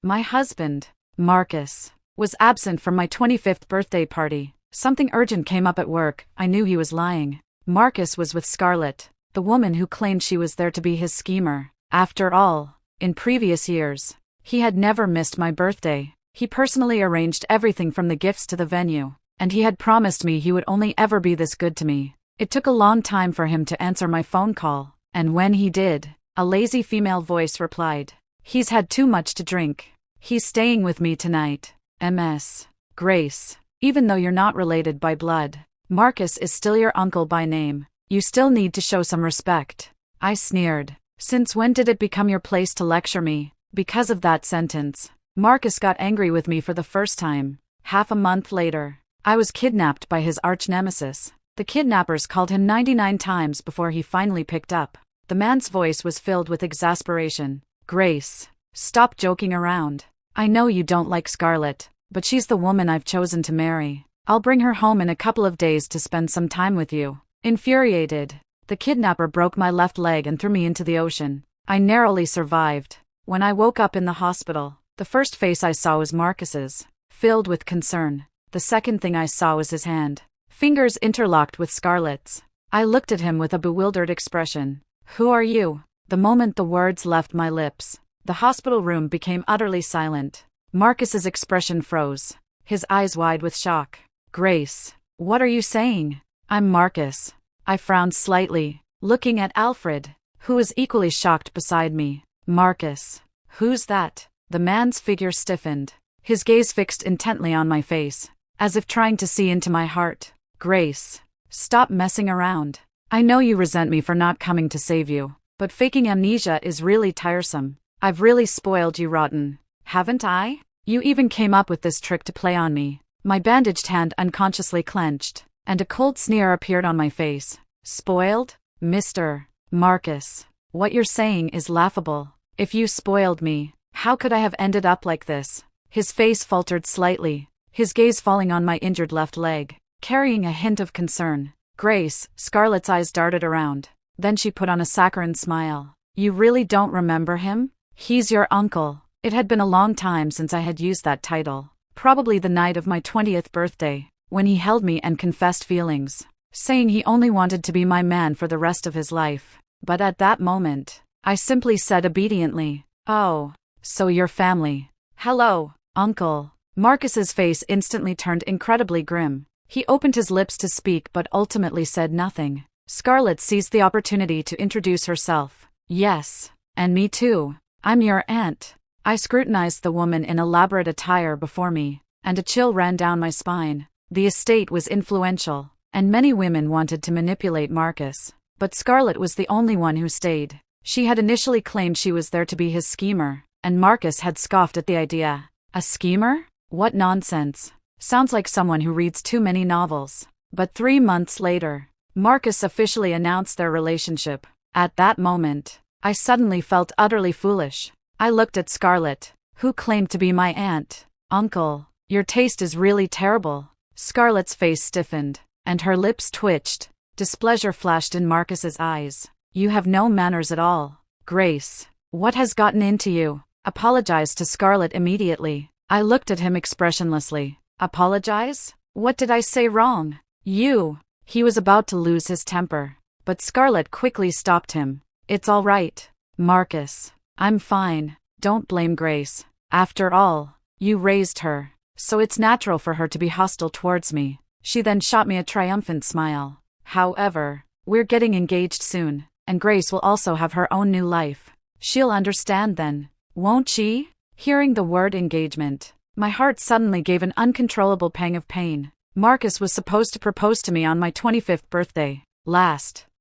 My husband, Marcus, was absent from my 25th birthday party. Something urgent came up at work. I knew he was lying. Marcus was with Scarlett, the woman who claimed she was there to be his schemer. After all, in previous years, he had never missed my birthday. He personally arranged everything from the gifts to the venue, and he had promised me he would only ever be this good to me. It took a long time for him to answer my phone call, and when he did, a lazy female voice replied, "He's had too much to drink. He's staying with me tonight. MS. Grace, even though you're not related by blood, Marcus is still your uncle by name. You still need to show some respect." I sneered. "Since when did it become your place to lecture me?" Because of that sentence, Marcus got angry with me for the first time. Half a month later, I was kidnapped by his arch-nemesis. The kidnappers called him 99 times before he finally picked up. The man's voice was filled with exasperation. "Grace, stop joking around. I know you don't like Scarlett, but she's the woman I've chosen to marry. I'll bring her home in a couple of days to spend some time with you." Infuriated, the kidnapper broke my left leg and threw me into the ocean. I narrowly survived. When I woke up in the hospital, the first face I saw was Marcus's, filled with concern. The second thing I saw was his hand, fingers interlocked with Scarlett's. I looked at him with a bewildered expression. "Who are you?" The moment the words left my lips, the hospital room became utterly silent. Marcus's expression froze, his eyes wide with shock. "Grace, what are you saying?" "I'm Marcus." I frowned slightly, looking at Alfred, who was equally shocked beside me. "Marcus, who's that?" The man's figure stiffened, his gaze fixed intently on my face, as if trying to see into my heart. "Grace, stop messing around. I know you resent me for not coming to save you, but faking amnesia is really tiresome. I've really spoiled you rotten, haven't I? You even came up with this trick to play on me." My bandaged hand unconsciously clenched, and a cold sneer appeared on my face. "Spoiled? Mr. Marcus, what you're saying is laughable. If you spoiled me, how could I have ended up like this?" His face faltered slightly, his gaze falling on my injured left leg, carrying a hint of concern. "Grace," Scarlett's eyes darted around. Then she put on a saccharine smile. "You really don't remember him? He's your uncle." It had been a long time since I had used that title. Probably the night of my 20th birthday, when he held me and confessed feelings, saying he only wanted to be my man for the rest of his life. But at that moment, I simply said obediently, "Oh, so you're family. Hello, uncle." Marcus's face instantly turned incredibly grim. He opened his lips to speak but ultimately said nothing. Scarlett seized the opportunity to introduce herself. "Yes, and me too. I'm your aunt." I scrutinized the woman in elaborate attire before me, and a chill ran down my spine. The estate was influential, and many women wanted to manipulate Marcus, but Scarlett was the only one who stayed. She had initially claimed she was there to be his schemer, and Marcus had scoffed at the idea. A schemer? What nonsense. Sounds like someone who reads too many novels. But 3 months later, Marcus officially announced their relationship. At that moment, I suddenly felt utterly foolish. I looked at Scarlett, who claimed to be my aunt. "Uncle, your taste is really terrible." Scarlett's face stiffened, and her lips twitched. Displeasure flashed in Marcus's eyes. "You have no manners at all. Grace, what has gotten into you?" "Apologize to Scarlett immediately." I looked at him expressionlessly. "Apologize? What did I say wrong?" "You." He was about to lose his temper, but Scarlett quickly stopped him. "It's all right, Marcus. I'm fine. Don't blame Grace. After all, you raised her, so it's natural for her to be hostile towards me." She then shot me a triumphant smile. "However, we're getting engaged soon, and Grace will also have her own new life. She'll understand then, won't she?" Hearing the word engagement, my heart suddenly gave an uncontrollable pang of pain. Marcus was supposed to propose to me on my 25th birthday.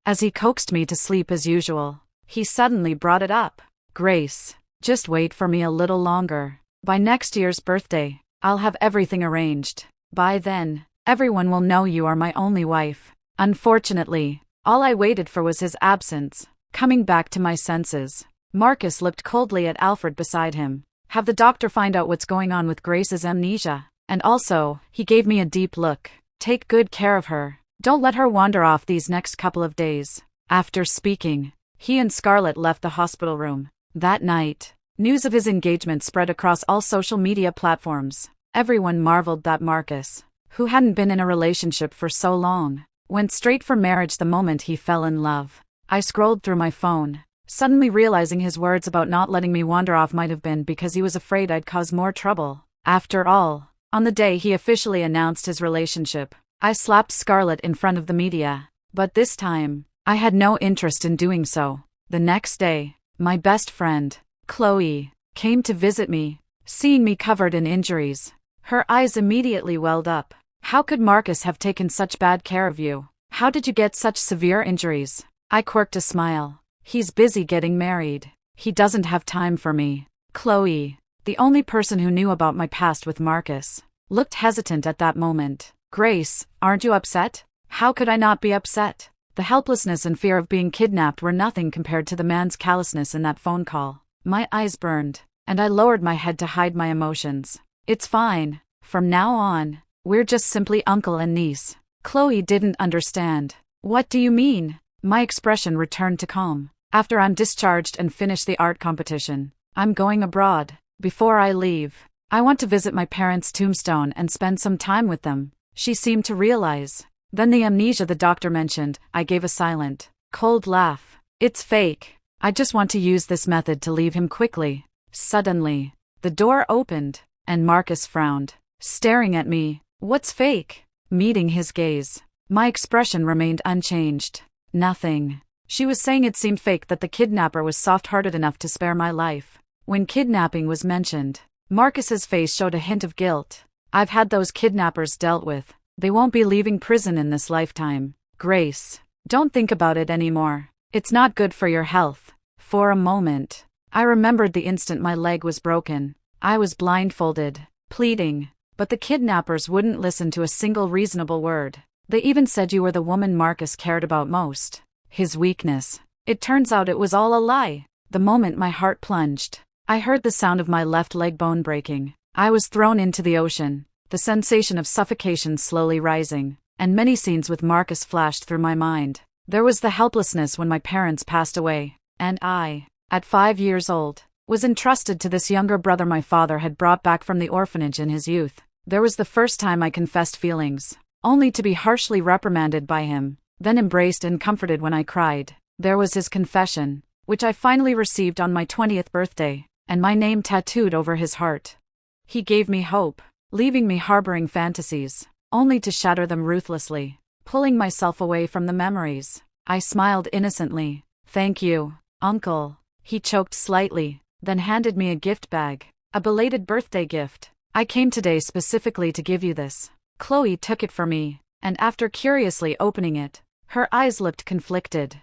As he coaxed me to sleep as usual, he suddenly brought it up. "Grace, just wait for me a little longer. By next year's birthday, I'll have everything arranged. By then, everyone will know you are my only wife." Unfortunately, all I waited for was his absence. Coming back to my senses, Marcus looked coldly at Alfred beside him. "Have the doctor find out what's going on with Grace's amnesia. And also," he gave me a deep look, "take good care of her. Don't let her wander off these next couple of days." After speaking, he and Scarlett left the hospital room. That night, News of his engagement spread across all social media platforms. Everyone marveled that Marcus, who hadn't been in a relationship for so long, went straight for marriage the moment he fell in love. I scrolled through my phone, suddenly realizing his words about not letting me wander off might have been because he was afraid I'd cause more trouble. After all, on the day he officially announced his relationship, I slapped Scarlett in front of the media. But this time, I had no interest in doing so. The next day, my best friend, Chloe, came to visit me. Seeing me covered in injuries, her eyes immediately welled up. How could Marcus have taken such bad care of you? How did you get such severe injuries? I quirked a smile. He's busy getting married. He doesn't have time for me. Chloe, the only person who knew about my past with Marcus, looked hesitant at that moment. Grace, aren't you upset? How could I not be upset? The helplessness and fear of being kidnapped were nothing compared to the man's callousness in that phone call. My eyes burned, and I lowered my head to hide my emotions. It's fine. From now on, we're just simply uncle and niece. Chloe didn't understand. What do you mean? My expression returned to calm. After I'm discharged and finish the art competition, I'm going abroad. Before I leave, I want to visit my parents' tombstone and spend some time with them. She seemed to realize. Then the amnesia the doctor mentioned, I gave a silent, cold laugh. It's fake. I just want to use this method to leave him quickly. Suddenly, the door opened, and Marcus frowned, staring at me. What's fake? Meeting his gaze, my expression remained unchanged. Nothing. She was saying it seemed fake that the kidnapper was soft-hearted enough to spare my life. When kidnapping was mentioned, Marcus's face showed a hint of guilt. I've had those kidnappers dealt with. They won't be leaving prison in this lifetime. Grace, don't think about it anymore. It's not good for your health. For a moment, I remembered the instant my leg was broken. I was blindfolded, pleading, but the kidnappers wouldn't listen to a single reasonable word. They even said you were the woman Marcus cared about most. His weakness. It turns out it was all a lie. The moment my heart plunged, I heard the sound of my left leg bone breaking. I was thrown into the ocean, the sensation of suffocation slowly rising, and many scenes with Marcus flashed through my mind. There was the helplessness when my parents passed away, and I, at 5 years old, was entrusted to this younger brother my father had brought back from the orphanage in his youth. There was the first time I confessed feelings, only to be harshly reprimanded by him, then embraced and comforted when I cried. There was his confession, which I finally received on my 20th birthday, and my name tattooed over his heart. He gave me hope, leaving me harboring fantasies, only to shatter them ruthlessly. Pulling myself away from the memories, I smiled innocently. Thank you, Uncle. He choked slightly, then handed me a gift bag, a belated birthday gift. I came today specifically to give you this. Chloe took it for me, and after curiously opening it, her eyes looked conflicted.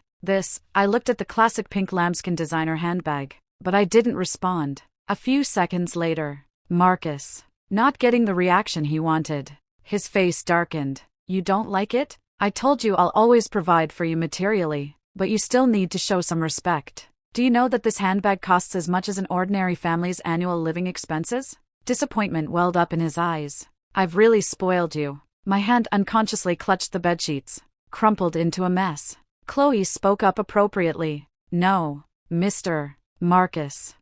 I looked at the classic pink lambskin designer handbag, but I didn't respond. A few seconds later, Marcus, not getting the reaction he wanted, his face darkened. You don't like it? I told you I'll always provide for you materially, but you still need to show some respect. Do you know that this handbag costs as much as an ordinary family's annual living expenses? Disappointment welled up in his eyes. I've really spoiled you. My hand unconsciously clutched the bedsheets, crumpled into a mess. Chloe spoke up appropriately. No, Mr. Marcus.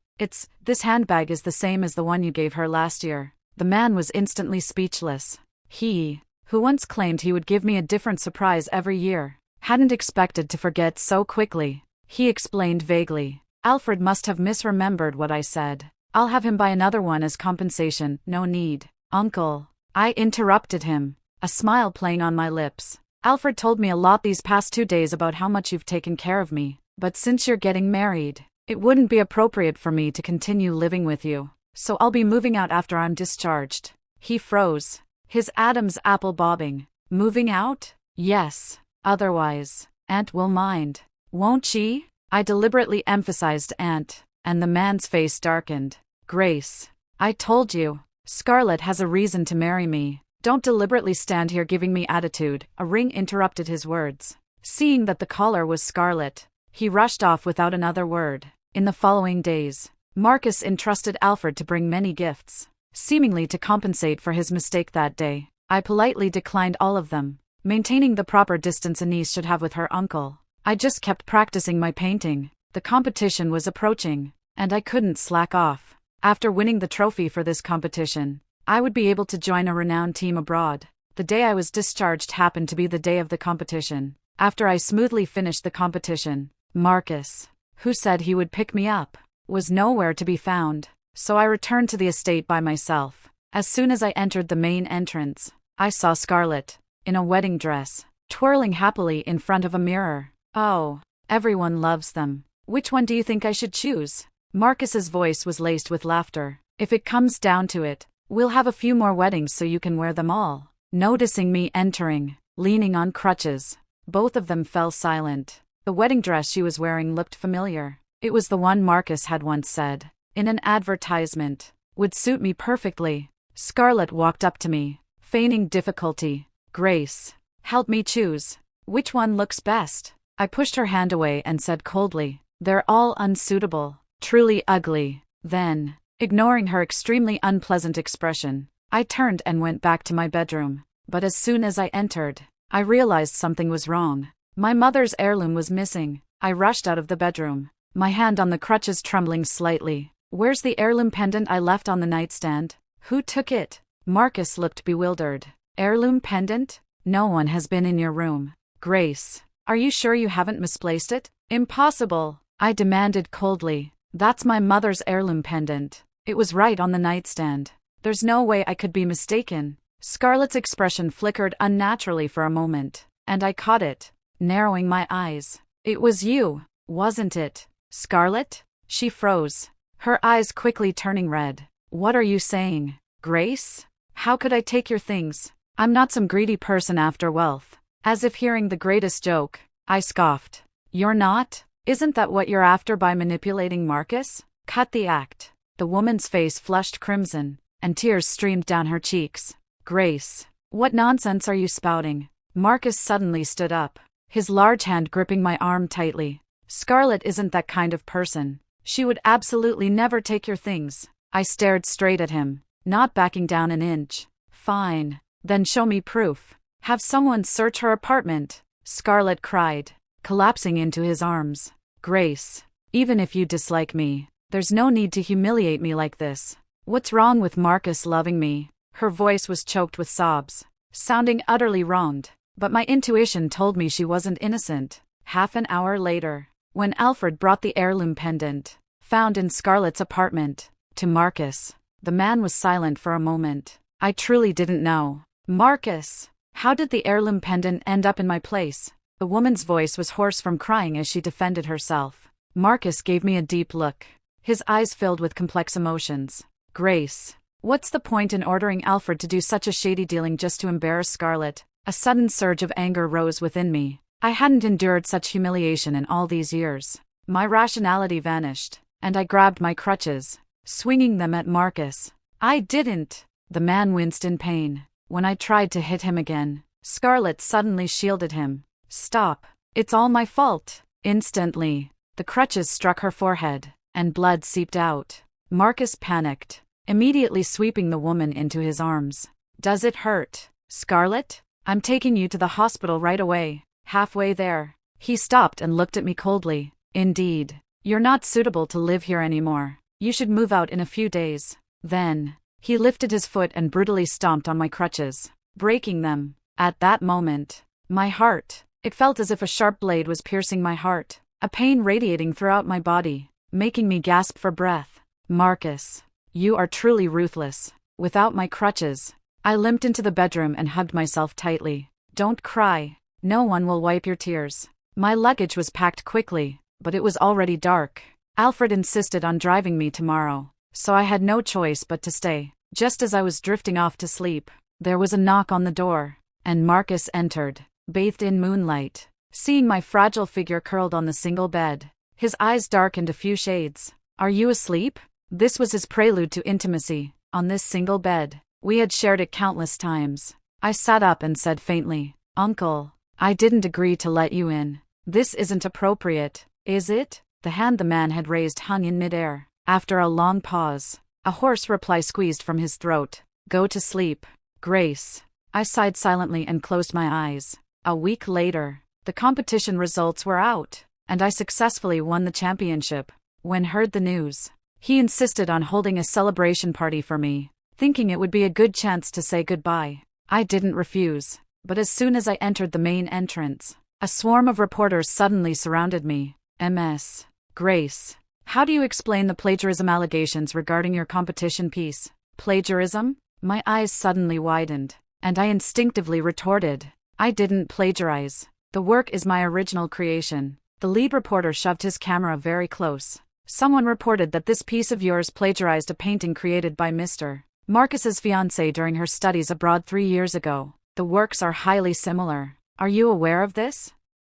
This handbag is the same as the one you gave her last year. The man was instantly speechless. He, who once claimed he would give me a different surprise every year, hadn't expected to forget so quickly. He explained vaguely. Alfred must have misremembered what I said. I'll have him buy another one as compensation. No need, Uncle. I interrupted him, a smile playing on my lips. Alfred told me a lot these past 2 days about how much you've taken care of me, but since you're getting married, it wouldn't be appropriate for me to continue living with you, so I'll be moving out after I'm discharged. He froze, his Adam's apple bobbing. Moving out? Yes. Otherwise, Aunt will mind, won't she? I deliberately emphasized Aunt, and the man's face darkened. Grace, I told you, Scarlett has a reason to marry me. Don't deliberately stand here giving me attitude. A ring interrupted his words. Seeing that the caller was Scarlett, he rushed off without another word. In the following days, Marcus entrusted Alfred to bring many gifts, seemingly to compensate for his mistake that day. I politely declined all of them, maintaining the proper distance a niece should have with her uncle. I just kept practicing my painting. The competition was approaching, and I couldn't slack off. After winning the trophy for this competition, I would be able to join a renowned team abroad. The day I was discharged happened to be the day of the competition. After I smoothly finished the competition, Marcus, who said he would pick me up, was nowhere to be found, so I returned to the estate by myself. As soon as I entered the main entrance, I saw Scarlett, in a wedding dress, twirling happily in front of a mirror. Oh, everyone loves them. Which one do you think I should choose? Marcus's voice was laced with laughter. If it comes down to it, we'll have a few more weddings so you can wear them all. Noticing me entering, leaning on crutches, both of them fell silent. The wedding dress she was wearing looked familiar. It was the one Marcus had once said, in an advertisement, would suit me perfectly. Scarlett walked up to me, feigning difficulty. Grace, help me choose. Which one looks best? I pushed her hand away and said coldly, they're all unsuitable, truly ugly. Then, ignoring her extremely unpleasant expression, I turned and went back to my bedroom. But as soon as I entered, I realized something was wrong. My mother's heirloom was missing. I rushed out of the bedroom, my hand on the crutches trembling slightly. Where's the heirloom pendant I left on the nightstand? Who took it? Marcus looked bewildered. Heirloom pendant? No one has been in your room. Grace, are you sure you haven't misplaced it? Impossible, I demanded coldly. That's my mother's heirloom pendant. It was right on the nightstand. There's no way I could be mistaken. Scarlett's expression flickered unnaturally for a moment, and I caught it, narrowing my eyes. It was you, wasn't it, Scarlett? She froze, her eyes quickly turning red. What are you saying, Grace? How could I take your things? I'm not some greedy person after wealth. As if hearing the greatest joke, I scoffed. You're not? Isn't that what you're after by manipulating Marcus? Cut the act. The woman's face flushed crimson, and tears streamed down her cheeks. Grace, what nonsense are you spouting? Marcus suddenly stood up, his large hand gripping my arm tightly. Scarlett isn't that kind of person. She would absolutely never take your things. I stared straight at him, not backing down an inch. Fine, then show me proof. Have someone search her apartment, Scarlett cried, collapsing into his arms. Grace, even if you dislike me, there's no need to humiliate me like this. What's wrong with Marcus loving me? Her voice was choked with sobs, sounding utterly wronged, but my intuition told me she wasn't innocent. Half an hour later, when Alfred brought the heirloom pendant, found in Scarlett's apartment, to Marcus, the man was silent for a moment. I truly didn't know. Marcus, how did the heirloom pendant end up in my place? The woman's voice was hoarse from crying as she defended herself. Marcus gave me a deep look, his eyes filled with complex emotions. Grace, what's the point in ordering Alfred to do such a shady dealing just to embarrass Scarlett? A sudden surge of anger rose within me. I hadn't endured such humiliation in all these years. My rationality vanished, and I grabbed my crutches, swinging them at Marcus. I didn't. The man winced in pain. When I tried to hit him again, Scarlett suddenly shielded him. Stop. It's all my fault. Instantly, the crutches struck her forehead, and blood seeped out. Marcus panicked, immediately sweeping the woman into his arms. Does it hurt, Scarlett? I'm taking you to the hospital right away. Halfway there, he stopped and looked at me coldly. Indeed, you're not suitable to live here anymore. You should move out in a few days. Then, he lifted his foot and brutally stomped on my crutches, breaking them. At that moment, my heart, it felt as if a sharp blade was piercing my heart, a pain radiating throughout my body, making me gasp for breath. Marcus, you are truly ruthless. Without my crutches, I limped into the bedroom and hugged myself tightly. Don't cry. No one will wipe your tears. My luggage was packed quickly, but it was already dark. Alfred insisted on driving me tomorrow, so I had no choice but to stay. Just as I was drifting off to sleep, there was a knock on the door, and Marcus entered, bathed in moonlight. Seeing my fragile figure curled on the single bed, his eyes darkened a few shades. Are you asleep? This was his prelude to intimacy. On this single bed, we had shared it countless times. I sat up and said faintly, Uncle, I didn't agree to let you in. This isn't appropriate, is it? The hand the man had raised hung in midair. After a long pause, a hoarse reply squeezed from his throat. Go to sleep, Grace. I sighed silently and closed my eyes. A week later, the competition results were out, and I successfully won the championship. when heard the news. He insisted on holding a celebration party for me, thinking it would be a good chance to say goodbye. I didn't refuse, but as soon as I entered the main entrance, a swarm of reporters suddenly surrounded me. Ms. Grace, how do you explain the plagiarism allegations regarding your competition piece? Plagiarism? My eyes suddenly widened, and I instinctively retorted, I didn't plagiarize. The work is my original creation. The lead reporter shoved his camera very close. Someone reported that this piece of yours plagiarized a painting created by Mr. Marcus's fiancée during her studies abroad 3 years ago. The works are highly similar. Are you aware of this?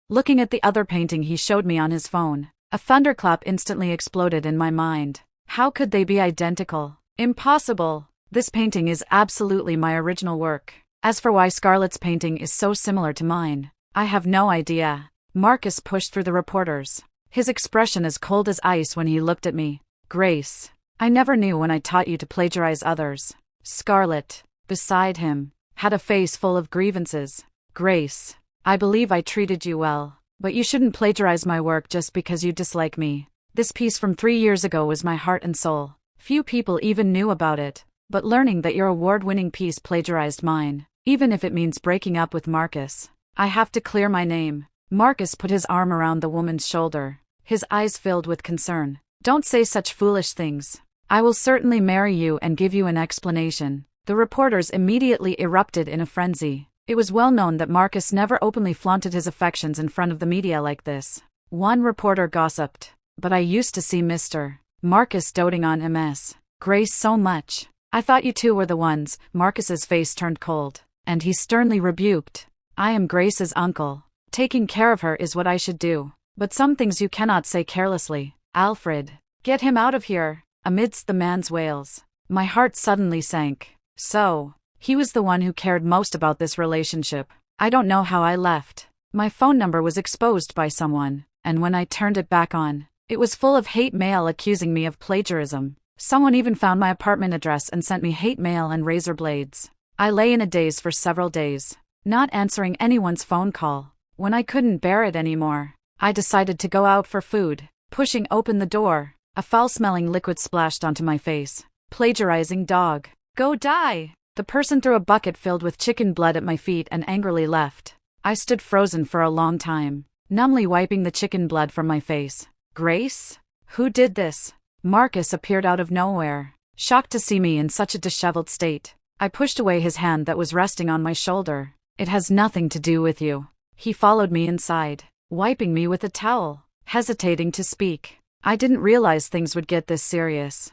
Looking at the other painting he showed me on his phone, a thunderclap instantly exploded in my mind. How could they be identical? Impossible! This painting is absolutely my original work. As for why Scarlett's painting is so similar to mine, I have no idea. Marcus pushed through the reporters, his expression as cold as ice when he looked at me. Grace, I never knew when I taught you to plagiarize others. Scarlett, beside him, had a face full of grievances. Grace, I believe I treated you well, but you shouldn't plagiarize my work just because you dislike me. This piece from 3 years ago was my heart and soul. Few people even knew about it, but learning that your award-winning piece plagiarized mine, even if it means breaking up with Marcus, I have to clear my name. Marcus put his arm around the woman's shoulder, his eyes filled with concern. Don't say such foolish things. I will certainly marry you and give you an explanation. The reporters immediately erupted in a frenzy. It was well known that Marcus never openly flaunted his affections in front of the media like this. One reporter gossiped, but I used to see Mr. Marcus doting on Ms. Grace so much. I thought you two were the ones. Marcus's face turned cold, and he sternly rebuked. I am Grace's uncle. Taking care of her is what I should do. But some things you cannot say carelessly. Alfred, get him out of here. Amidst the man's wails, my heart suddenly sank. So, he was the one who cared most about this relationship. I don't know how I left. My phone number was exposed by someone, and when I turned it back on, it was full of hate mail accusing me of plagiarism. Someone even found my apartment address and sent me hate mail and razor blades. I lay in a daze for several days, not answering anyone's phone call. When I couldn't bear it anymore, I decided to go out for food. Pushing open the door, a foul-smelling liquid splashed onto my face. Plagiarizing dog. Go die! The person threw a bucket filled with chicken blood at my feet and angrily left. I stood frozen for a long time, numbly wiping the chicken blood from my face. Grace? Who did this? Marcus appeared out of nowhere, shocked to see me in such a disheveled state. I pushed away his hand that was resting on my shoulder. It has nothing to do with you. He followed me inside, wiping me with a towel, hesitating to speak. I didn't realize things would get this serious.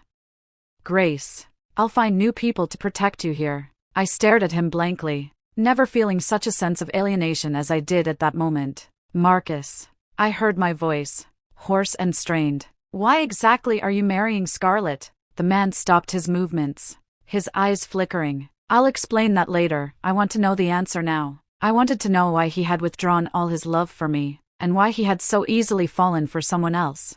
Grace, I'll find new people to protect you here. I stared at him blankly, never feeling such a sense of alienation as I did at that moment. Marcus. I heard my voice, hoarse and strained. Why exactly are you marrying Scarlett? The man stopped his movements, his eyes flickering. I'll explain that later. I want to know the answer now. I wanted to know why he had withdrawn all his love for me, and why he had so easily fallen for someone else.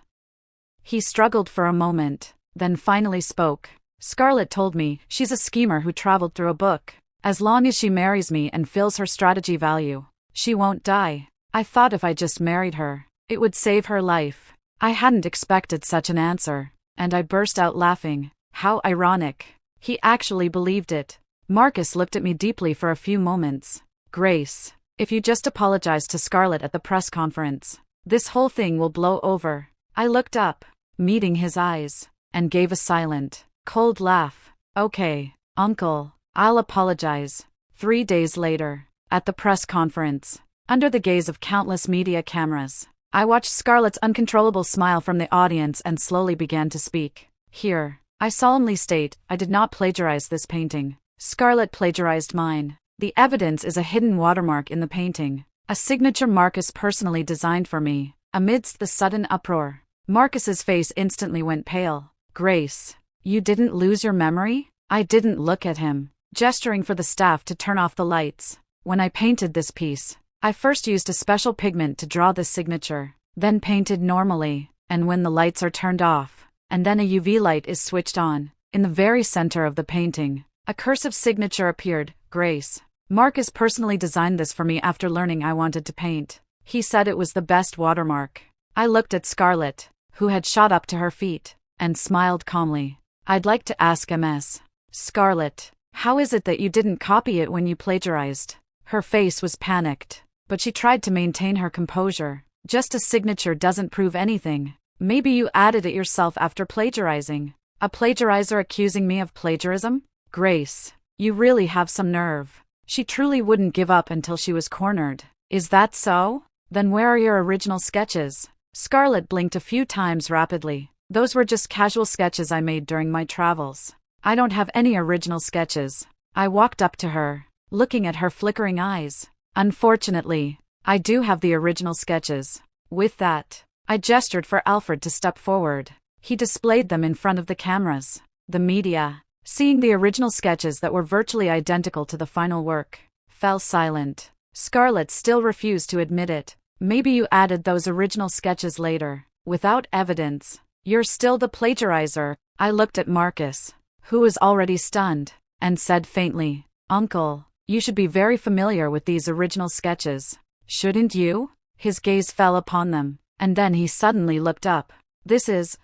He struggled for a moment, then finally spoke. Scarlett told me she's a schemer who traveled through a book. As long as she marries me and fills her strategy value, she won't die. I thought if I just married her, it would save her life. I hadn't expected such an answer, and I burst out laughing. How ironic. He actually believed it. Marcus looked at me deeply for a few moments. Grace, if you just apologize to Scarlett at the press conference, this whole thing will blow over. I looked up, meeting his eyes, and gave a silent, cold laugh. Okay, uncle, I'll apologize. 3 days later, at the press conference, under the gaze of countless media cameras, I watched Scarlett's uncontrollable smile from the audience and slowly began to speak. Here, I solemnly state, I did not plagiarize this painting. Scarlett plagiarized mine. The evidence is a hidden watermark in the painting, a signature Marcus personally designed for me. Amidst the sudden uproar, Marcus's face instantly went pale. Grace, you didn't lose your memory? I didn't look at him, gesturing for the staff to turn off the lights. When I painted this piece, I first used a special pigment to draw this signature, then painted normally, and when the lights are turned off, and then a UV light is switched on, in the very center of the painting, a cursive signature appeared, Grace. Marcus personally designed this for me after learning I wanted to paint. He said it was the best watermark. I looked at Scarlett, who had shot up to her feet, and smiled calmly. I'd like to ask Ms. Scarlett, how is it that you didn't copy it when you plagiarized? Her face was panicked, but she tried to maintain her composure. Just a signature doesn't prove anything. Maybe you added it yourself after plagiarizing. A plagiarizer accusing me of plagiarism? Grace, you really have some nerve. She truly wouldn't give up until she was cornered. Is that so? Then where are your original sketches? Scarlett blinked a few times rapidly. Those were just casual sketches I made during my travels. I don't have any original sketches. I walked up to her, looking at her flickering eyes. Unfortunately, I do have the original sketches. With that, I gestured for Alfred to step forward. He displayed them in front of the cameras. The media, seeing the original sketches that were virtually identical to the final work, fell silent. Scarlett still refused to admit it. Maybe you added those original sketches later, without evidence. You're still the plagiarizer. I looked at Marcus, who was already stunned, and said faintly, Uncle, you should be very familiar with these original sketches. Shouldn't you? His gaze fell upon them, and then he suddenly looked up.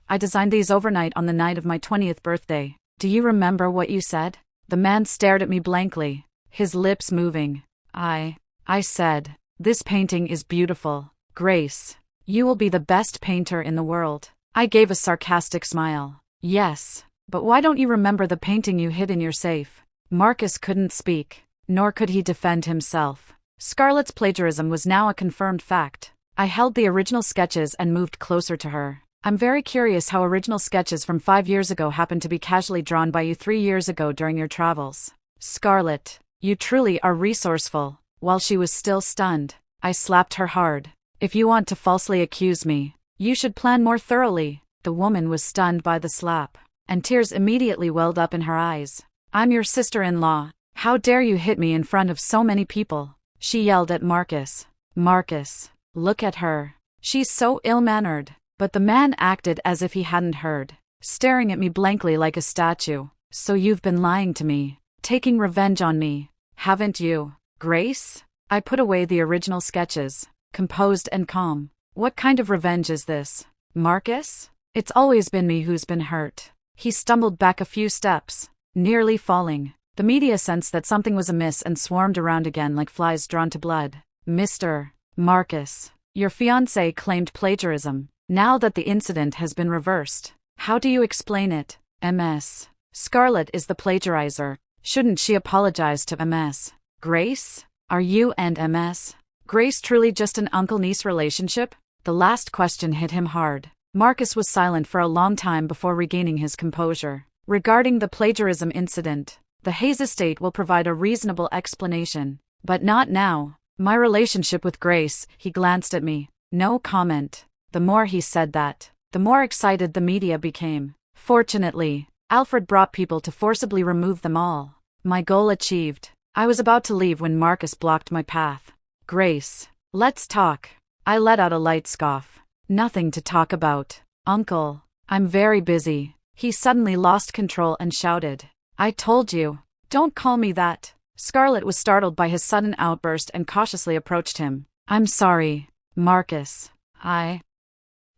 I designed these overnight on the night of my 20th birthday. Do you remember what you said? The man stared at me blankly, his lips moving. I said, this painting is beautiful. Grace, you will be the best painter in the world. I gave a sarcastic smile. Yes, but why don't you remember the painting you hid in your safe? Marcus couldn't speak, nor could he defend himself. Scarlett's plagiarism was now a confirmed fact. I held the original sketches and moved closer to her. I'm very curious how original sketches from 5 years ago happened to be casually drawn by you 3 years ago during your travels. Scarlett, you truly are resourceful. While she was still stunned, I slapped her hard. If you want to falsely accuse me, you should plan more thoroughly. The woman was stunned by the slap, and tears immediately welled up in her eyes. I'm your sister-in-law. How dare you hit me in front of so many people? She yelled at Marcus. Marcus, look at her. She's so ill-mannered. But the man acted as if he hadn't heard, staring at me blankly like a statue. So you've been lying to me, taking revenge on me, haven't you, Grace? I put away the original sketches, composed and calm. What kind of revenge is this, Marcus? It's always been me who's been hurt. He stumbled back a few steps, nearly falling. The media sensed that something was amiss and swarmed around again like flies drawn to blood. Mr. Marcus, your fiancé claimed plagiarism. Now that the incident has been reversed, how do you explain it? Ms. Scarlett is the plagiarizer. Shouldn't she apologize to Ms. Grace? Are you and Ms. Grace truly just an uncle-niece relationship? The last question hit him hard. Marcus was silent for a long time before regaining his composure. Regarding the plagiarism incident, the Hayes estate will provide a reasonable explanation. But not now. My relationship with Grace, he glanced at me. No comment. The more he said that, the more excited the media became. Fortunately, Alfred brought people to forcibly remove them all. My goal achieved. I was about to leave when Marcus blocked my path. Grace, let's talk. I let out a light scoff. Nothing to talk about, Uncle. I'm very busy. He suddenly lost control and shouted. I told you. Don't call me that. Scarlett was startled by his sudden outburst and cautiously approached him. I'm sorry, Marcus.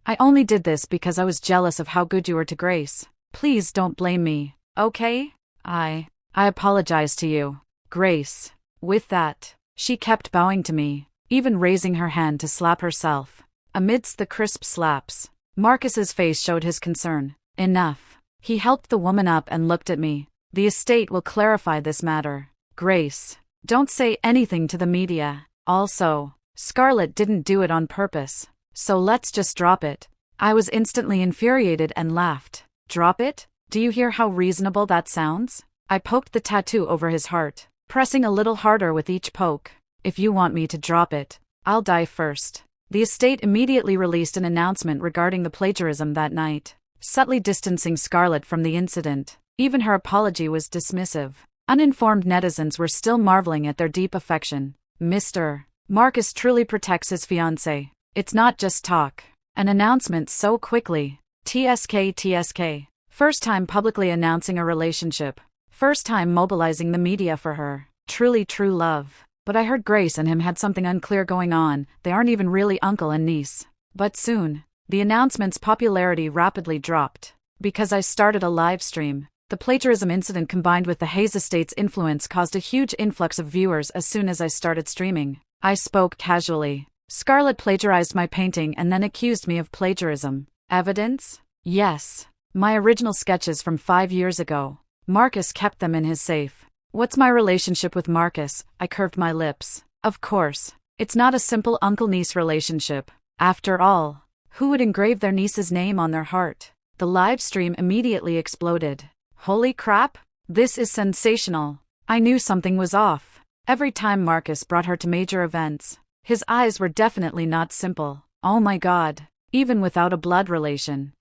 I only did this because I was jealous of how good you were to Grace. Please don't blame me, okay? I apologize to you, Grace. With that, she kept bowing to me, even raising her hand to slap herself. Amidst the crisp slaps, Marcus's face showed his concern. Enough. He helped the woman up and looked at me. The estate will clarify this matter. Grace, don't say anything to the media. Also, Scarlett didn't do it on purpose. So let's just drop it. I was instantly infuriated and laughed. Drop it? Do you hear how reasonable that sounds? I poked the tattoo over his heart, pressing a little harder with each poke. If you want me to drop it, I'll die first. The estate immediately released an announcement regarding the plagiarism that night, subtly distancing Scarlett from the incident. Even her apology was dismissive. Uninformed netizens were still marveling at their deep affection. Mr. Marcus truly protects his fiancée. It's not just talk. An announcement so quickly. TSK. First time publicly announcing a relationship. First time mobilizing the media for her. Truly true love. But I heard Grace and him had something unclear going on. They aren't even really uncle and niece. But soon, The announcement's popularity rapidly dropped. Because I started a live stream, the plagiarism incident combined with the Hayes estate's influence caused a huge influx of viewers as soon as I started streaming. I spoke casually. Scarlett plagiarized my painting and then accused me of plagiarism. Evidence? Yes. My original sketches from 5 years ago. Marcus kept them in his safe. What's my relationship with Marcus? I curved my lips. Of course. It's not a simple uncle-niece relationship. After all, who would engrave their niece's name on their heart? The live stream immediately exploded. Holy crap! This is sensational. I knew something was off. Every time Marcus brought her to major events, his eyes were definitely not simple. Oh my god. Even without a blood relation.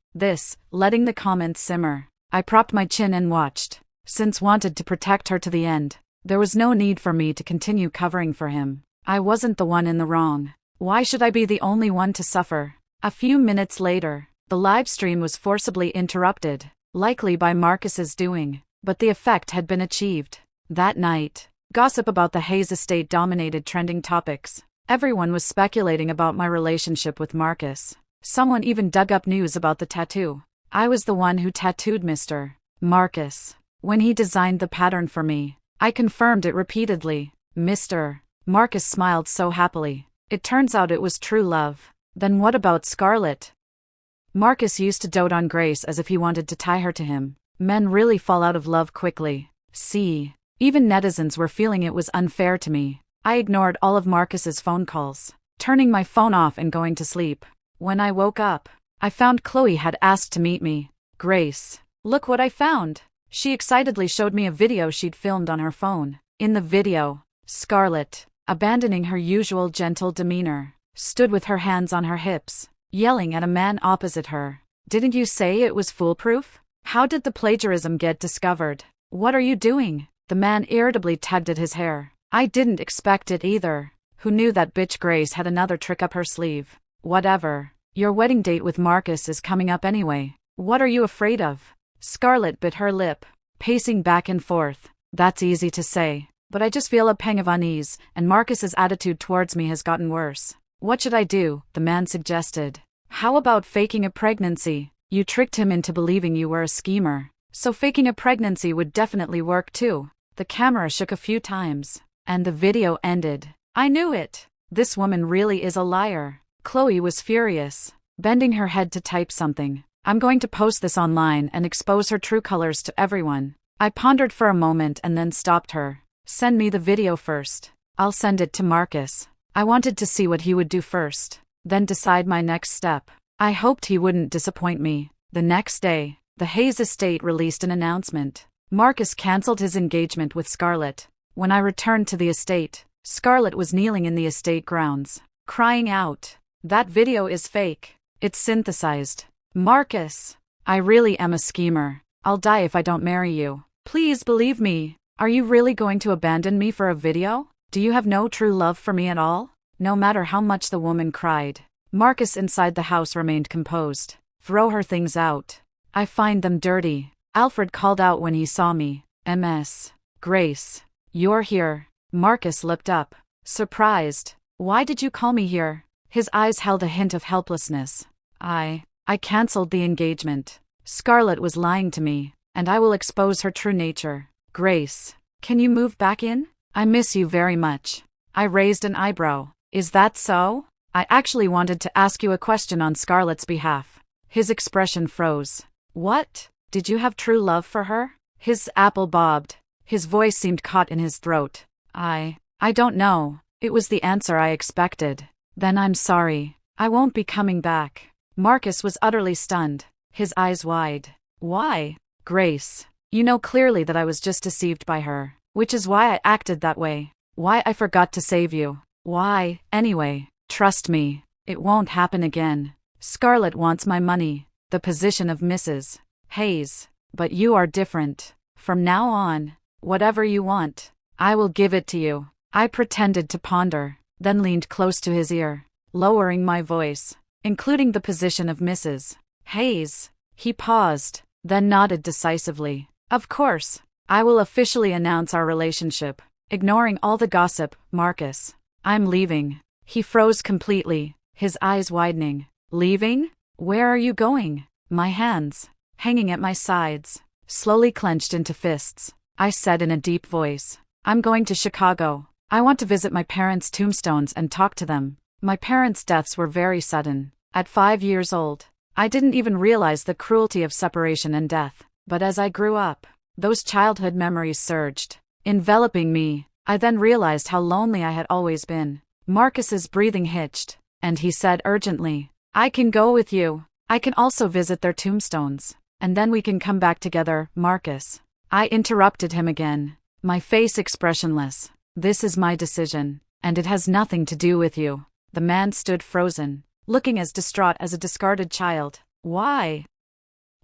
Letting the comments simmer. I propped my chin and watched. Since wanted to protect her to the end, there was no need for me to continue covering for him. I wasn't the one in the wrong. Why should I be the only one to suffer? A few minutes later, the live stream was forcibly interrupted, likely by Marcus's doing, but the effect had been achieved. That night, gossip about the Hayes estate dominated trending topics. Everyone was speculating about my relationship with Marcus. Someone even dug up news about the tattoo. I was the one who tattooed Mr. Marcus. When he designed the pattern for me, I confirmed it repeatedly. Mr. Marcus smiled so happily. It turns out it was true love. Then what about Scarlett? Marcus used to dote on Grace as if he wanted to tie her to him. Men really fall out of love quickly. See, even netizens were feeling it was unfair to me. I ignored all of Marcus's phone calls, turning my phone off and going to sleep. When I woke up, I found Chloe had asked to meet me. Grace, look what I found. She excitedly showed me a video she'd filmed on her phone. In the video, Scarlett, abandoning her usual gentle demeanor, stood with her hands on her hips, yelling at a man opposite her. Didn't you say it was foolproof? How did the plagiarism get discovered? What are you doing? The man irritably tugged at his hair. I didn't expect it either. Who knew that bitch Grace had another trick up her sleeve? Whatever. Your wedding date with Marcus is coming up anyway. What are you afraid of? Scarlett bit her lip, pacing back and forth. That's easy to say, but I just feel a pang of unease, and Marcus's attitude towards me has gotten worse. What should I do? The man suggested. How about faking a pregnancy? You tricked him into believing you were a schemer, so faking a pregnancy would definitely work too. The camera shook a few times, and the video ended. I knew it. This woman really is a liar. Chloe was furious, bending her head to type something. I'm going to post this online and expose her true colors to everyone. I pondered for a moment and then stopped her. Send me the video first. I'll send it to Marcus. I wanted to see what he would do first, then decide my next step. I hoped he wouldn't disappoint me. The next day, the Hayes estate released an announcement. Marcus cancelled his engagement with Scarlett. When I returned to the estate, Scarlett was kneeling in the estate grounds, crying out, "That video is fake. It's synthesized. Marcus, I really am a schemer. I'll die if I don't marry you. Please believe me. Are you really going to abandon me for a video? Do you have no true love for me at all?" No matter how much the woman cried, Marcus inside the house remained composed. Throw her things out. I find them dirty. Alfred called out when he saw me. Ms. Grace, you're here. Marcus looked up, surprised. Why did you call me here? His eyes held a hint of helplessness. I cancelled the engagement. Scarlett was lying to me, and I will expose her true nature. Grace, can you move back in? I miss you very much. I raised an eyebrow. Is that so? I actually wanted to ask you a question on Scarlett's behalf. His expression froze. What? Did you have true love for her? His apple bobbed. His voice seemed caught in his throat. I don't know. It was the answer I expected. Then I'm sorry. I won't be coming back. Marcus was utterly stunned, his eyes wide. Why? Grace, you know clearly that I was just deceived by her, which is why I acted that way. Why I forgot to save you. Why, anyway, trust me, it won't happen again. Scarlett wants my money, the position of Mrs. Hayes, but you are different. From now on, whatever you want, I will give it to you. I pretended to ponder, then leaned close to his ear, lowering my voice, including the position of Mrs. Hayes. He paused, then nodded decisively. Of course, I will officially announce our relationship, ignoring all the gossip. Marcus, I'm leaving. He froze completely, his eyes widening. Leaving? Where are you going? My hands, hanging at my sides, slowly clenched into fists. I said in a deep voice, I'm going to Chicago. I want to visit my parents' tombstones and talk to them. My parents' deaths were very sudden. At 5 years old, I didn't even realize the cruelty of separation and death. But as I grew up, those childhood memories surged, enveloping me. I then realized how lonely I had always been. Marcus's breathing hitched, and he said urgently, I can go with you. I can also visit their tombstones, and then we can come back together, Marcus. I interrupted him again, my face expressionless. This is my decision, and it has nothing to do with you. The man stood frozen, looking as distraught as a discarded child. Why?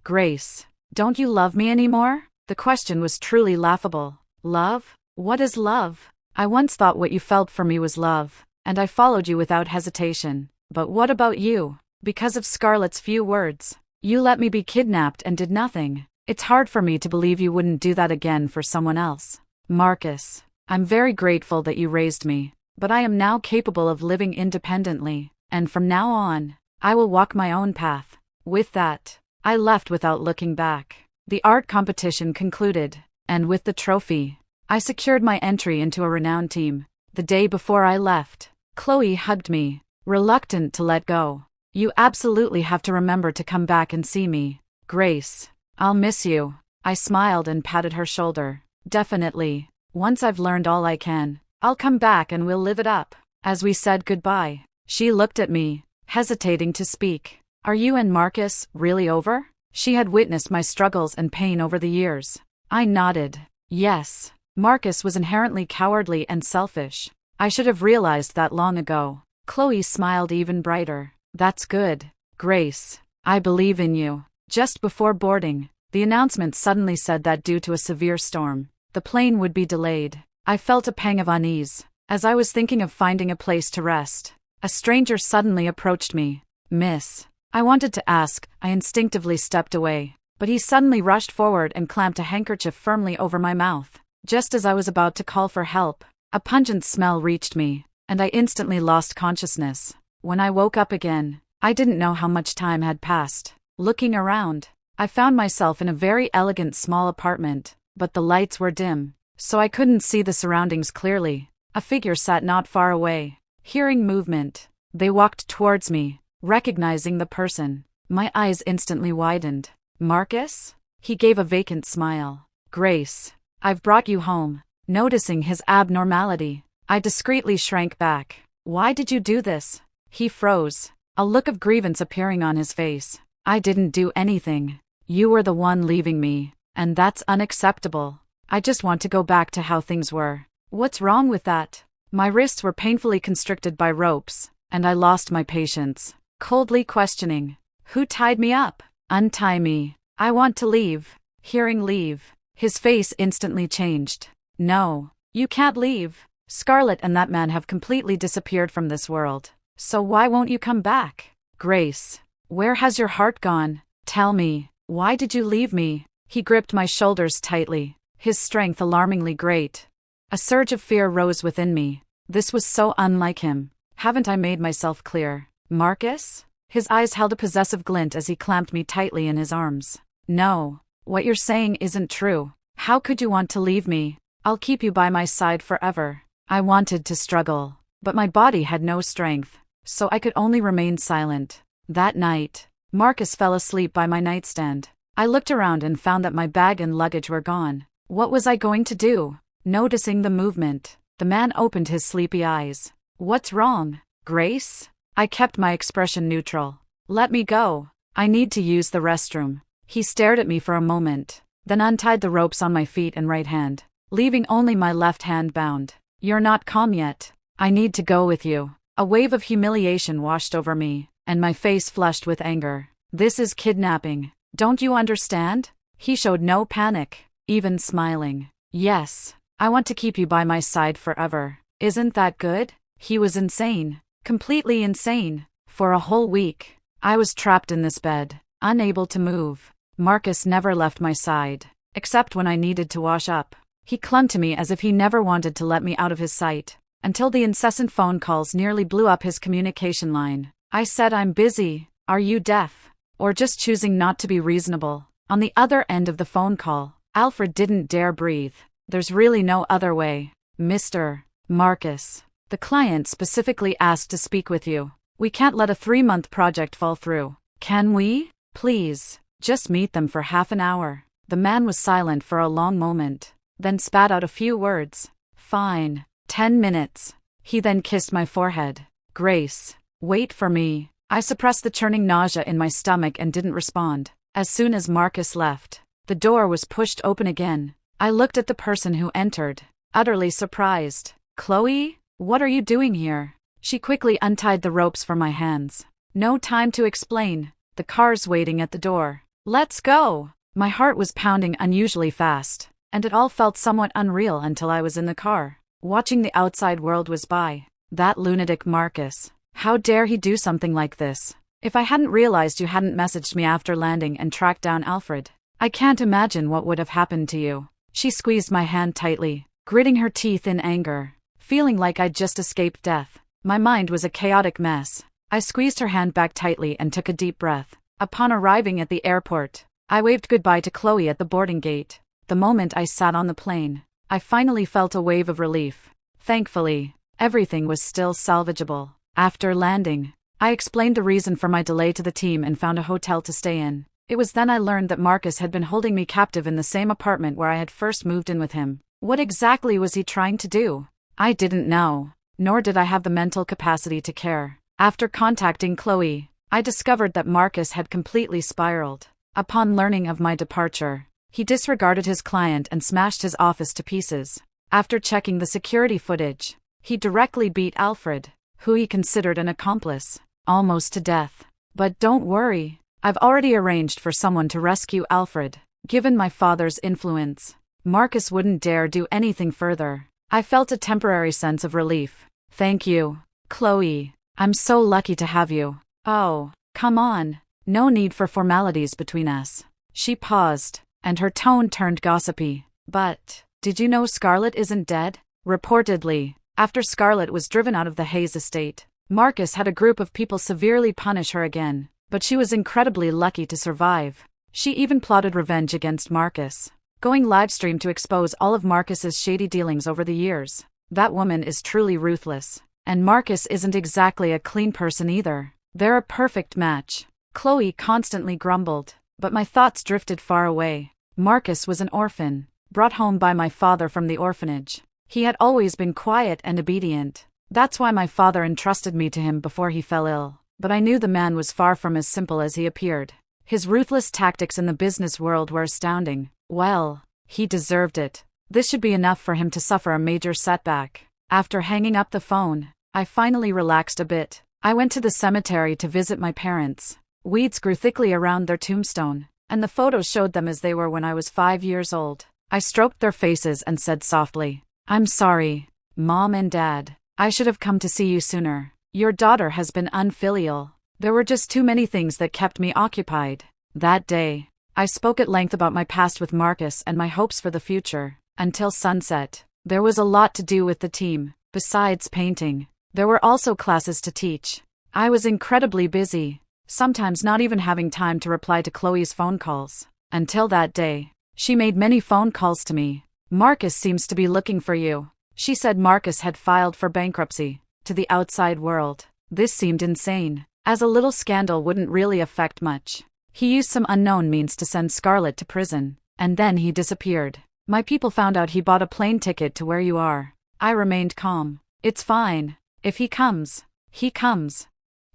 Grace, don't you love me anymore? The question was truly laughable. Love? What is love? I once thought what you felt for me was love, and I followed you without hesitation. But what about you? Because of Scarlett's few words, you let me be kidnapped and did nothing. It's hard for me to believe you wouldn't do that again for someone else. Marcus, I'm very grateful that you raised me, but I am now capable of living independently, and from now on, I will walk my own path. With that, I left without looking back. The art competition concluded, and with the trophy, I secured my entry into a renowned team. The day before I left, Chloe hugged me, reluctant to let go. You absolutely have to remember to come back and see me, Grace. I'll miss you. I smiled and patted her shoulder. Definitely. Once I've learned all I can, I'll come back and we'll live it up. As we said goodbye, she looked at me, hesitating to speak. Are you and Marcus really over? She had witnessed my struggles and pain over the years. I nodded. Yes. Marcus was inherently cowardly and selfish. I should have realized that long ago. Chloe smiled even brighter. That's good, Grace. I believe in you. Just before boarding, the announcement suddenly said that due to a severe storm, the plane would be delayed. I felt a pang of unease. As I was thinking of finding a place to rest, a stranger suddenly approached me. Miss. I wanted to ask. I instinctively stepped away, but he suddenly rushed forward and clamped a handkerchief firmly over my mouth. Just as I was about to call for help, a pungent smell reached me, and I instantly lost consciousness. When I woke up again, I didn't know how much time had passed. Looking around, I found myself in a very elegant small apartment, but the lights were dim, so I couldn't see the surroundings clearly. A figure sat not far away. Hearing movement, they walked towards me. Recognizing the person, my eyes instantly widened. Marcus? He gave a vacant smile. Grace, I've brought you home. Noticing his abnormality, I discreetly shrank back. Why did you do this? He froze, a look of grievance appearing on his face. I didn't do anything. You were the one leaving me, and that's unacceptable. I just want to go back to how things were. What's wrong with that? My wrists were painfully constricted by ropes, and I lost my patience. Coldly questioning, who tied me up? Untie me. I want to leave. Hearing leave, his face instantly changed. No, you can't leave. Scarlett and that man have completely disappeared from this world. So why won't you come back? Grace, where has your heart gone? Tell me, why did you leave me? He gripped my shoulders tightly, his strength alarmingly great. A surge of fear rose within me. This was so unlike him. Haven't I made myself clear? Marcus? His eyes held a possessive glint as he clamped me tightly in his arms. No, what you're saying isn't true. How could you want to leave me? I'll keep you by my side forever. I wanted to struggle, but my body had no strength, so I could only remain silent. That night, Marcus fell asleep by my nightstand. I looked around and found that my bag and luggage were gone. What was I going to do? Noticing the movement, the man opened his sleepy eyes. What's wrong, Grace? I kept my expression neutral. Let me go. I need to use the restroom. He stared at me for a moment, then untied the ropes on my feet and right hand, leaving only my left hand bound. You're not calm yet. I need to go with you. A wave of humiliation washed over me, and my face flushed with anger. This is kidnapping. Don't you understand? He showed no panic, even smiling. Yes, I want to keep you by my side forever. Isn't that good? He was insane. Completely insane. For a whole week, I was trapped in this bed, unable to move. Marcus never left my side, except when I needed to wash up. He clung to me as if he never wanted to let me out of his sight, until the incessant phone calls nearly blew up his communication line. I said I'm busy, Are you deaf? Or just choosing not to be reasonable? On the other end of the phone call, Alfred didn't dare breathe. There's really no other way. Mr. Marcus, the client specifically asked to speak with you. We can't let a 3-month project fall through. Can we? Please, just meet them for half an hour. The man was silent for a long moment, then spat out a few words. Fine. 10 minutes. He then kissed my forehead. Grace, wait for me. I suppressed the churning nausea in my stomach and didn't respond. As soon as Marcus left, the door was pushed open again. I looked at the person who entered, utterly surprised. Chloe? What are you doing here? She quickly untied the ropes from my hands. No time to explain. The car's waiting at the door. Let's go! My heart was pounding unusually fast, and it all felt somewhat unreal until I was in the car, watching the outside world whiz by. That lunatic Marcus. How dare he do something like this? If I hadn't realized you hadn't messaged me after landing and tracked down Alfred, I can't imagine what would have happened to you. She squeezed my hand tightly, gritting her teeth in anger, feeling like I'd just escaped death. My mind was a chaotic mess. I squeezed her hand back tightly and took a deep breath. Upon arriving at the airport, I waved goodbye to Chloe at the boarding gate. The moment I sat on the plane, I finally felt a wave of relief. Thankfully, everything was still salvageable. After landing, I explained the reason for my delay to the team and found a hotel to stay in. It was then I learned that Marcus had been holding me captive in the same apartment where I had first moved in with him. What exactly was he trying to do? I didn't know, nor did I have the mental capacity to care. After contacting Chloe, I discovered that Marcus had completely spiraled. Upon learning of my departure, he disregarded his client and smashed his office to pieces. After checking the security footage, he directly beat Alfred, who he considered an accomplice, almost to death. But don't worry, I've already arranged for someone to rescue Alfred. Given my father's influence, Marcus wouldn't dare do anything further. I felt a temporary sense of relief. Thank you, Chloe. I'm so lucky to have you. Oh, come on. No need for formalities between us. She paused, and her tone turned gossipy. But, did you know Scarlett isn't dead? Reportedly, after Scarlett was driven out of the Hayes estate, Marcus had a group of people severely punish her again, but she was incredibly lucky to survive. She even plotted revenge against Marcus, going livestream to expose all of Marcus's shady dealings over the years. That woman is truly ruthless. And Marcus isn't exactly a clean person either. They're a perfect match. Chloe constantly grumbled, but my thoughts drifted far away. Marcus was an orphan, brought home by my father from the orphanage. He had always been quiet and obedient. That's why my father entrusted me to him before he fell ill. But I knew the man was far from as simple as he appeared. His ruthless tactics in the business world were astounding. Well, he deserved it. This should be enough for him to suffer a major setback. After hanging up the phone, I finally relaxed a bit. I went to the cemetery to visit my parents. Weeds grew thickly around their tombstone, and the photos showed them as they were when I was 5 years old. I stroked their faces and said softly, "I'm sorry, Mom and Dad. I should have come to see you sooner. Your daughter has been unfilial. There were just too many things that kept me occupied." That day, I spoke at length about my past with Marcus and my hopes for the future. Until sunset, there was a lot to do with the team. Besides painting, there were also classes to teach. I was incredibly busy, sometimes not even having time to reply to Chloe's phone calls. Until that day, she made many phone calls to me. "Marcus seems to be looking for you." She said Marcus had filed for bankruptcy. To the outside world, this seemed insane, as a little scandal wouldn't really affect much. He used some unknown means to send Scarlett to prison, and then he disappeared. My people found out he bought a plane ticket to where you are. I remained calm. It's fine. If he comes, he comes.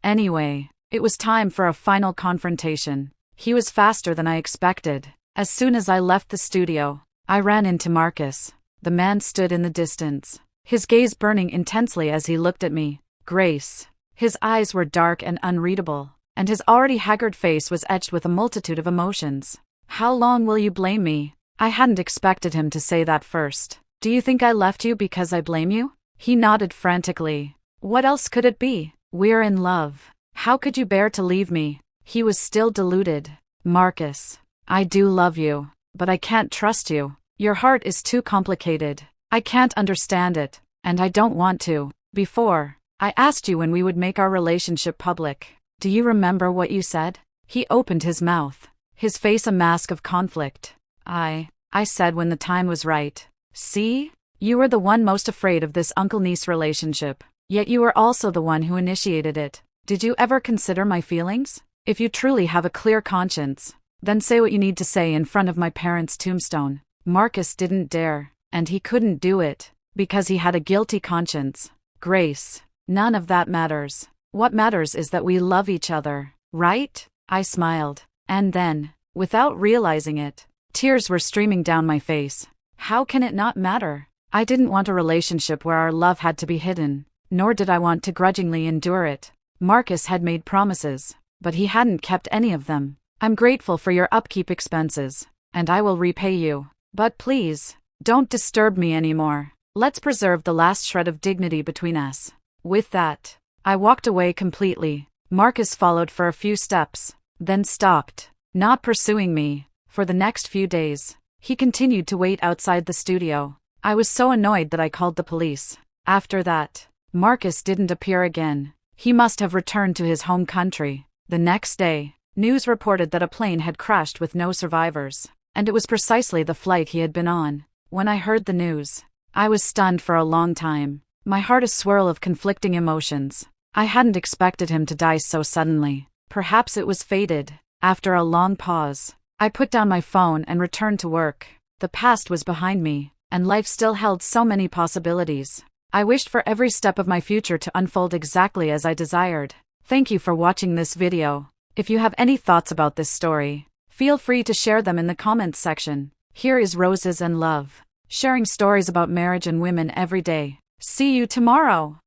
Anyway, it was time for a final confrontation. He was faster than I expected. As soon as I left the studio, I ran into Marcus. The man stood in the distance, his gaze burning intensely as he looked at me. Grace. His eyes were dark and unreadable, and his already haggard face was etched with a multitude of emotions. "How long will you blame me?" I hadn't expected him to say that first. "Do you think I left you because I blame you?" He nodded frantically. "What else could it be? We're in love. How could you bear to leave me?" He was still deluded. "Marcus, I do love you, but I can't trust you. Your heart is too complicated. I can't understand it, and I don't want to. Before, I asked you when we would make our relationship public. Do you remember what you said? He opened his mouth, his face a mask of conflict. I said when the time was right. See? You were the one most afraid of this uncle-niece relationship, yet you were also the one who initiated it. Did you ever consider my feelings? If you truly have a clear conscience, then say what you need to say in front of my parents' tombstone. Marcus didn't dare, and he couldn't do it, because he had a guilty conscience. Grace, none of that matters. What matters is that we love each other, right? I smiled. And then, without realizing it, tears were streaming down my face. How can it not matter? I didn't want a relationship where our love had to be hidden, nor did I want to grudgingly endure it. Marcus had made promises, but he hadn't kept any of them. I'm grateful for your upkeep expenses, and I will repay you. But please, don't disturb me anymore. Let's preserve the last shred of dignity between us. With that, I walked away completely. Marcus followed for a few steps, then stopped, not pursuing me. For the next few days, he continued to wait outside the studio. I was so annoyed that I called the police. After that, Marcus didn't appear again. He must have returned to his home country. The next day, news reported that a plane had crashed with no survivors, and it was precisely the flight he had been on. When I heard the news, I was stunned for a long time, my heart a swirl of conflicting emotions. I hadn't expected him to die so suddenly. Perhaps it was fated. After a long pause, I put down my phone and returned to work. The past was behind me, and life still held so many possibilities. I wished for every step of my future to unfold exactly as I desired. Thank you for watching this video. If you have any thoughts about this story, feel free to share them in the comments section. Here is Roses and Love, sharing stories about marriage and women every day. See you tomorrow.